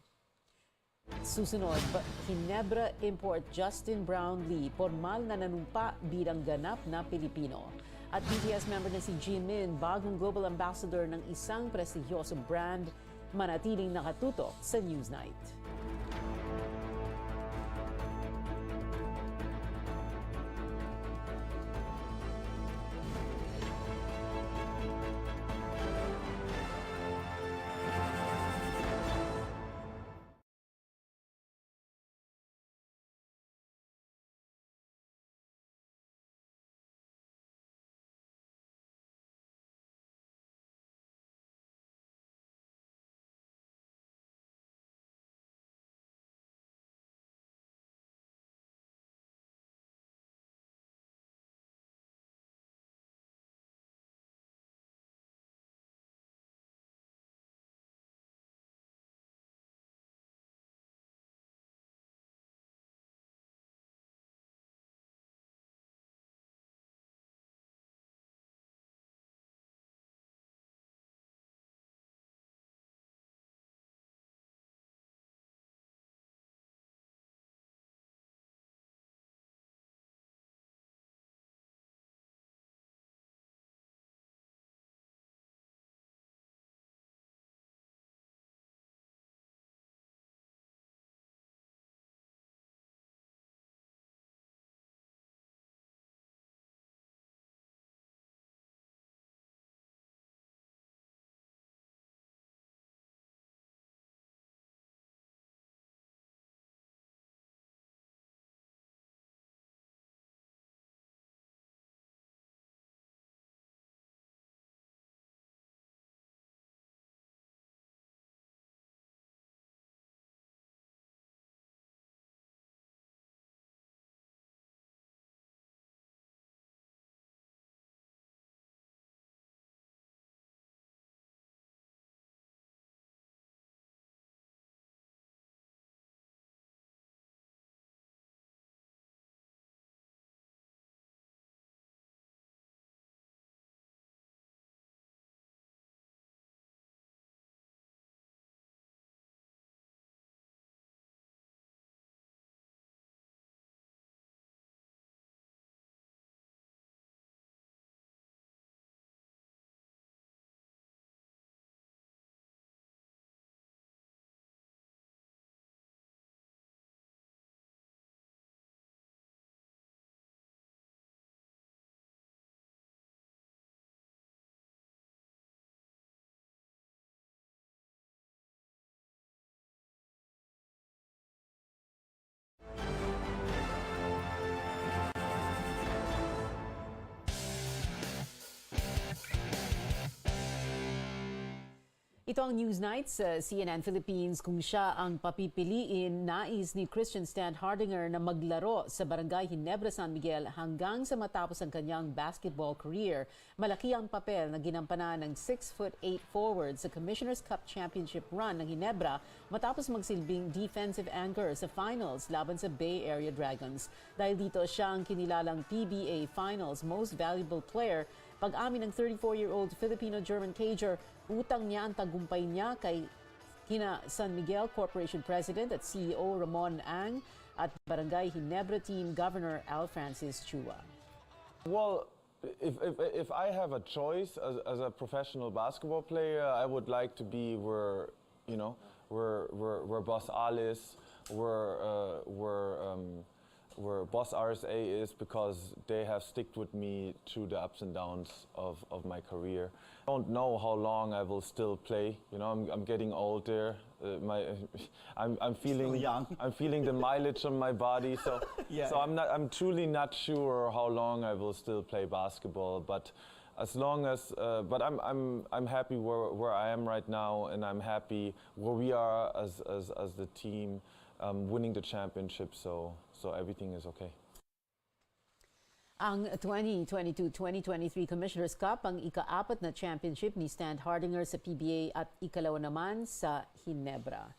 Susunod, Ginebra import Justin Brownlee formal na nanumpa bilang ganap na Pilipino. At BTS member na si Jimin, bagong global ambassador ng isang prestigyosong brand, manatiling nakatutok sa Newsnight. Ito ang Newsnight sa CNN Philippines. Kung siya ang papipiliin, nais ni Christian Stan Hardinger na maglaro sa Barangay Ginebra San Miguel hanggang sa matapos ang kanyang basketball career. Malaki ang papel na ginampanan ng 6'8" forward sa Commissioner's Cup Championship run ng Ginebra matapos magsilbing defensive anchor sa finals laban sa Bay Area Dragons. Dahil dito siya ang kinilalang PBA Finals Most Valuable Player. Pag-amin ng 34-year-old Filipino-German cager, utang niya ang tagumpay niya kay kina San Miguel Corporation President at CEO Ramon Ang at Barangay Ginebra Team Governor Al Francis Chua. Well, if I have a choice as a professional basketball player, I would like to be where Boss Al is, where Boss RSA is, because they have stuck with me through the ups and downs of my career. I don't know how long I will still play. You know, I'm getting older. I'm feeling young. I'm feeling the mileage on my body. So Yeah. so I'm truly not sure how long I will still play basketball. But as long as, but I'm happy where I am right now, and I'm happy where we are as the team, winning the championship. So everything is okay. Ang 2022-2023 Commissioner's Cup ang ika-4 na championship ni Stan Hardinger sa PBA at ikalawa naman sa Ginebra.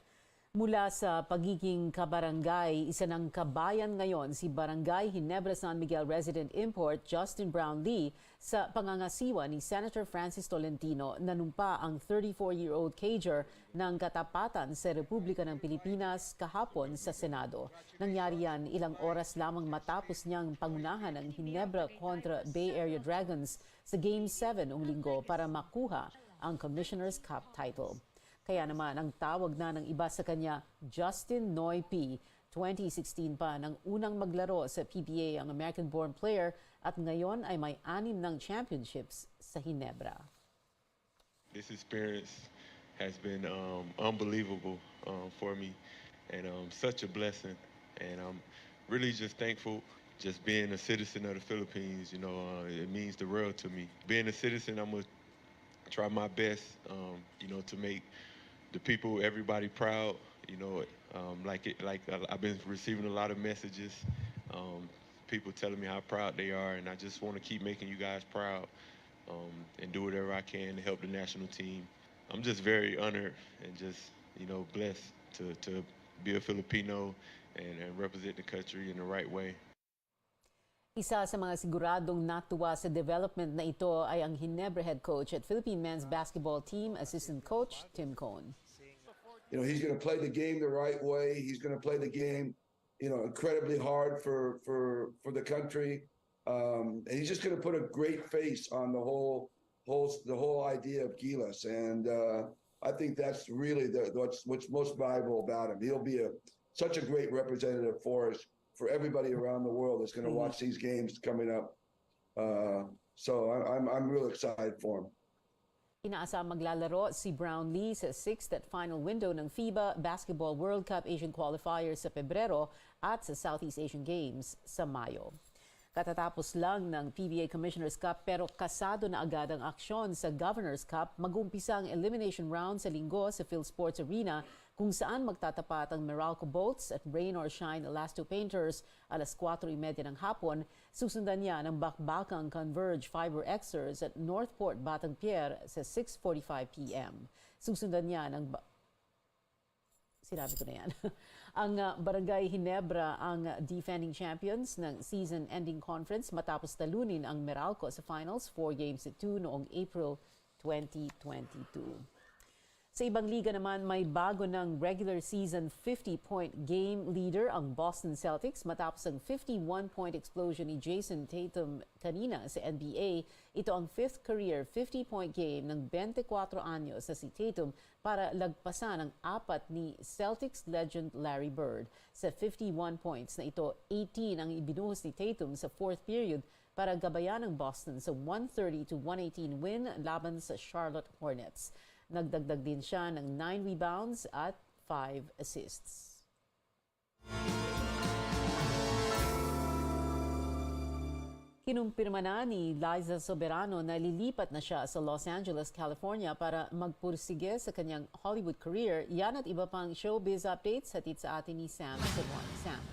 Mula sa pagiging kabarangay, isa ng kabayan ngayon si Barangay Ginebra San Miguel resident import Justin Brownlee sa pangangasiwa ni Senator Francis Tolentino. Nanumpa ang 34-year-old Cager ng katapatan sa Republika ng Pilipinas kahapon sa Senado. Nangyari yan ilang oras lamang matapos niyang pangunahan ng Ginebra kontra Bay Area Dragons sa Game 7 noong linggo para makuha ang Commissioner's Cup title. Kaya naman ang tawag na ng iba sa kanya, Justin Noy P. 2016 pa nang unang maglaro sa PBA ang American-born player at ngayon ay may 6 ng championships sa Ginebra. This experience has been unbelievable for me and such a blessing. And I'm really just thankful just being a citizen of the Philippines. You know, it means the world to me. Being a citizen, I'm going to try my best, you know, to make the people, everybody proud. You know, I've been receiving a lot of messages, people telling me how proud they are, and I just want to keep making you guys proud and do whatever I can to help the national team. I'm just very honored and just, you know, blessed to be a Filipino and represent the country in the right way. Isa sa mga siguradong natuwa sa development na ito ay ang Ginebra head coach at Philippine men's basketball team assistant coach Tim Cone. You know, he's going to play the game the right way. He's going to play the game, you know, incredibly hard for the country, and he's just going to put a great face on the whole idea of Gilas. And I think that's really what's most valuable about him. He'll be such a great representative for us, for everybody around the world that's going to watch these games coming up. So I'm real excited for him. Inaasam maglalaro si Brownlee sa 6th at final window ng FIBA Basketball World Cup Asian Qualifiers sa Pebrero at sa Southeast Asian Games sa Mayo. Katatapos lang ng PBA Commissioner's Cup pero kasado na agad ang aksyon sa Governor's Cup. Mag-umpisa ang elimination round sa linggo sa PhilSports Arena kung saan magtatapat ang Meralco Bolts at Rain or Shine Elasto Painters alas 4:30 ng hapon. Susundan niya ng bakbakang Converge Fiber Xers at Northport Batang Pier sa 6:45 p.m. Susundan niya ng sinabi ko na yan. Ang Barangay Ginebra ang defending champions ng season-ending conference matapos talunin ang Meralco sa finals 4-2 noong April 2022. Sa ibang liga naman, may bago ng regular season 50-point game leader ang Boston Celtics matapos ang 51-point explosion ni Jason Tatum kanina sa NBA. Ito ang 5th career 50-point game ng 24 anyos na si Tatum para lagpasan ang 4 ni Celtics legend Larry Bird. Sa 51 points na ito, 18 ang ibinuhos ni Tatum sa 4th period para gabayan ng Boston sa 130-118 win laban sa Charlotte Hornets. Nagdagdag din siya ng 9 rebounds at 5 assists. Kinumpirma na ni Liza Soberano na lilipat na siya sa Los Angeles, California para magpursige sa kanyang Hollywood career. Yan at iba pang showbiz updates hatid sa atin ni Sam Sabuan. Sam.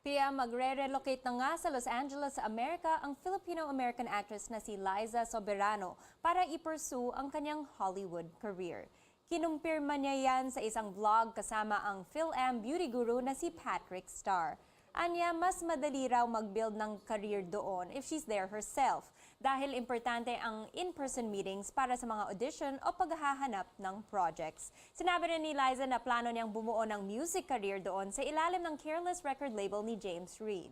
Pia, magre-relocate na nga sa Los Angeles, Amerika ang Filipino-American actress na si Liza Soberano para i-pursue ang kanyang Hollywood career. Kinumpirma niya yan sa isang vlog kasama ang Phil-Am beauty guru na si Patrick Starr. Anya, mas madali raw mag-build ng career doon if she's there herself dahil importante ang in-person meetings para sa mga audition o paghahanap ng projects. Sinabi rin ni Liza na plano niyang bumuo ng music career doon sa ilalim ng Careless record label ni James Reid.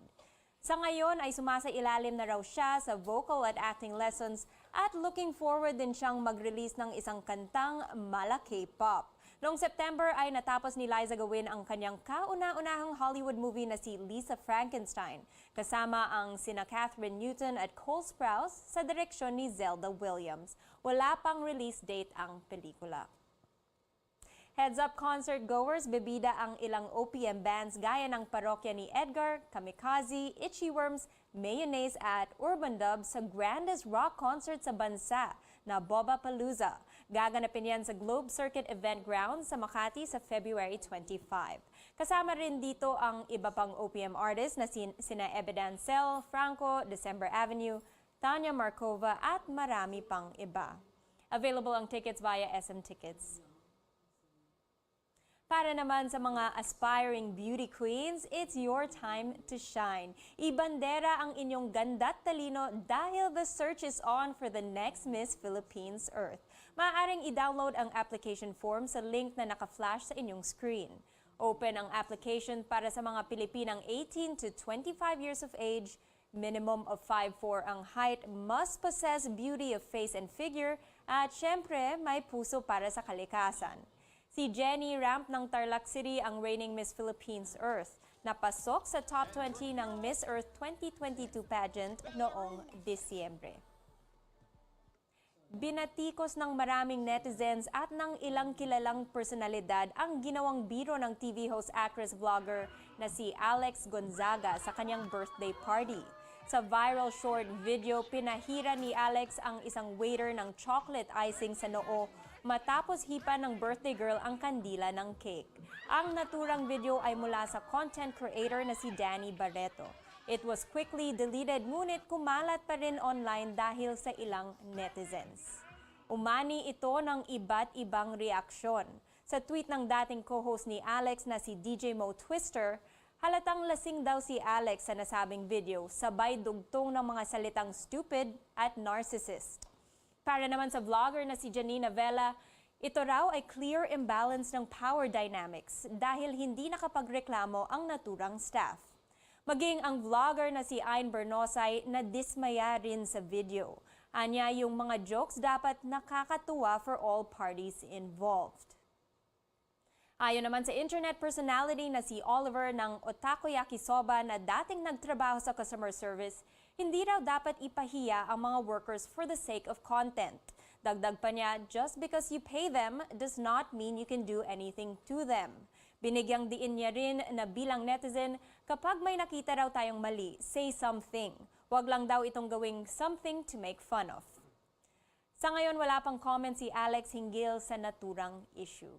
Sa ngayon ay sumasa-ilalim na raw siya sa vocal at acting lessons at looking forward din siyang mag-release ng isang kantang mala K-pop. Noong September ay natapos ni Liza gawin ang kanyang kauna-unahang Hollywood movie na si Lisa Frankenstein, kasama ang sina Catherine Newton at Cole Sprouse sa direksyon ni Zelda Williams. Wala pang release date ang pelikula. Heads up concert goers, bebida ang ilang OPM bands gaya ng Parokya ni Edgar, Kamikaze, Itchy Worms, Mayonnaise at Urban Dub sa grandest rock concert sa bansa na Boba Palooza. Gaganapin yan sa Globe Circuit Event Ground sa Makati sa February 25. Kasama rin dito ang iba pang OPM artists na sina Evidancel, Franco, December Avenue, Tanya Markova at marami pang iba. Available ang tickets via SM Tickets. Para naman sa mga aspiring beauty queens, it's your time to shine. Ibandera ang inyong ganda't talino dahil the search is on for the next Miss Philippines Earth. Maaaring i-download ang application form sa link na naka-flash sa inyong screen. Open ang application para sa mga Pilipinang 18 to 25 years of age, minimum of 5'4" ang height, must possess beauty of face and figure, at syempre may puso para sa kalikasan. Si Jenny Ramp ng Tarlac City ang reigning Miss Philippines Earth. Napasok sa top 20 ng Miss Earth 2022 pageant noong Disyembre. Binatikos ng maraming netizens at ng ilang kilalang personalidad ang ginawang biro ng TV host, actress, vlogger na si Alex Gonzaga sa kanyang birthday party. Sa viral short video, pinahira ni Alex ang isang waiter ng chocolate icing sa noo matapos hipa ng birthday girl ang kandila ng cake. Ang naturang video ay mula sa content creator na si Danny Barreto. It was quickly deleted ngunit kumalat pa rin online dahil sa ilang netizens. Umani ito ng iba't ibang reaksyon. Sa tweet ng dating co-host ni Alex na si DJ Mo Twister, halatang lasing daw si Alex sa nasabing video, sabay dugtong ng mga salitang stupid at narcissist. Para naman sa vlogger na si Janina Vela, ito raw ay clear imbalance ng power dynamics dahil hindi nakapagreklamo ang naturang staff. Maging ang vlogger na si Ayn Bernosay na dismaya rin sa video. Anya, yung mga jokes dapat nakakatuwa for all parties involved. Ayon naman sa internet personality na si Oliver ng Otakoyaki Soba na dating nagtrabaho sa customer service, hindi raw dapat ipahiya ang mga workers for the sake of content. Dagdag pa niya, just because you pay them does not mean you can do anything to them. Binigyang diin niya rin na bilang netizen, kapag may nakita raw tayong mali, say something. Huwag lang daw itong gawing something to make fun of. Sa ngayon, wala pang comment si Alex hinggil sa naturang issue.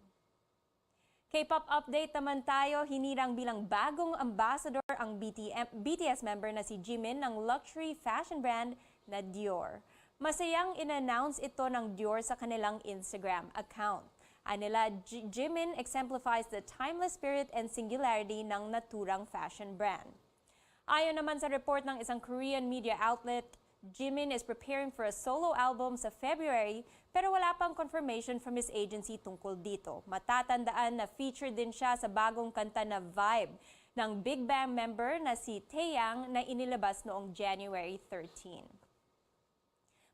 K-pop update naman tayo, hinirang bilang bagong ambassador ang BTS member na si Jimin ng luxury fashion brand na Dior. Masayang in-announce ito ng Dior sa kanilang Instagram account. Anila, Jimin exemplifies the timeless spirit and singularity ng naturang fashion brand. Ayon naman sa report ng isang Korean media outlet, Jimin is preparing for a solo album sa February pero wala pang confirmation from his agency tungkol dito. Matatandaan na featured din siya sa bagong kanta na Vibe ng Big Bang member na si Taeyang na inilabas noong January 13.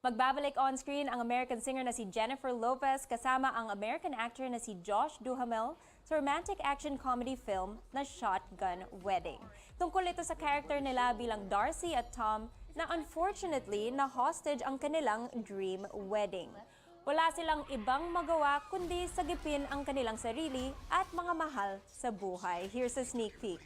Magbabalik on-screen ang American singer na si Jennifer Lopez kasama ang American actor na si Josh Duhamel sa romantic action comedy film na Shotgun Wedding. Tungkol ito sa character nila bilang Darcy at Tom na unfortunately na-hostage ang kanilang dream wedding. Wala silang ibang magawa kundi sagipin ang kanilang sarili at mga mahal sa buhay. Here's a sneak peek.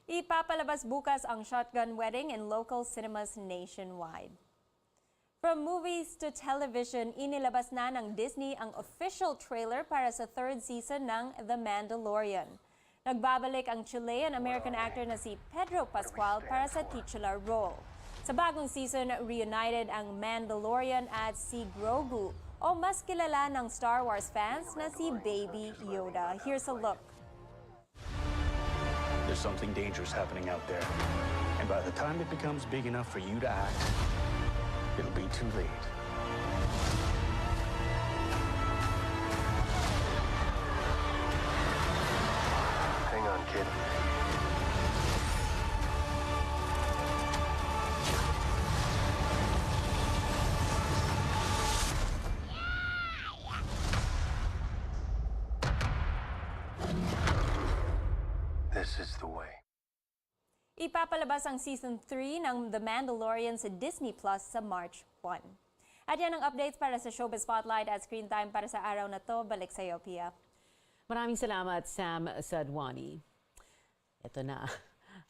Ipapalabas bukas ang Shotgun Wedding in local cinemas nationwide. From movies to television, inilabas na ng Disney ang official trailer para sa third season ng The Mandalorian. Nagbabalik ang Chilean-American actor na si Pedro Pascual para sa titular role. Sa bagong season, reunited ang Mandalorian at si Grogu, o mas kilala ng Star Wars fans na si Baby Yoda. Here's a look. There's something dangerous happening out there. And by the time it becomes big enough for you to act, it'll be too late. Hang on, kid. This is the way. Ipapalabas ang Season 3 ng The Mandalorian sa Disney Plus sa March 1. At yan ang updates para sa Showbiz Spotlight at Screen Time para sa araw na to. Balik sa iyo, Pia. Maraming salamat, Sam Sadwani. Ito na.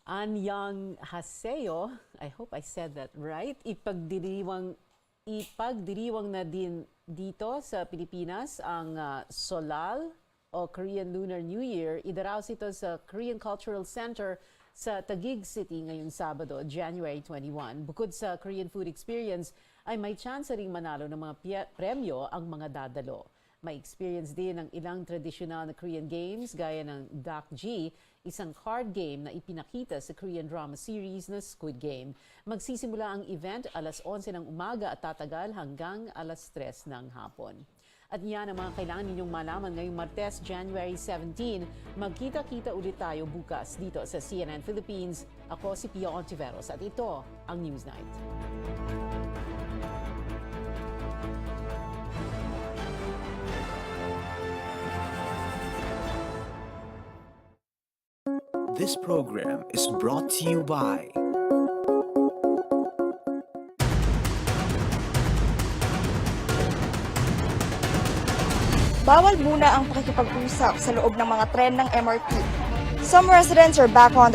Anyang Haseo, I hope I said that right, ipagdiriwang na din dito sa Pilipinas ang Solal o Korean Lunar New Year. Idaraos ito sa Korean Cultural Center sa Taguig City ngayong Sabado, January 21. Bukod sa Korean food experience, ay may chance ring manalo ng mga premyo ang mga dadalo. May experience din ng ilang tradisyonal na Korean games gaya ng Dakji, isang card game na ipinakita sa Korean drama series na Squid Game. Magsisimula ang event alas 11 ng umaga at tatagal hanggang alas 3 ng hapon. At yan ang mga kailangan ninyong malaman ngayong Martes, January 17. Magkita-kita ulit tayo bukas dito sa CNN Philippines. Ako si Pia Ontiveros at ito ang Newsnight. This program is brought to you by Bawal muna ang pakikipag-usap sa loob ng mga tren ng MRT. Some residents are back on the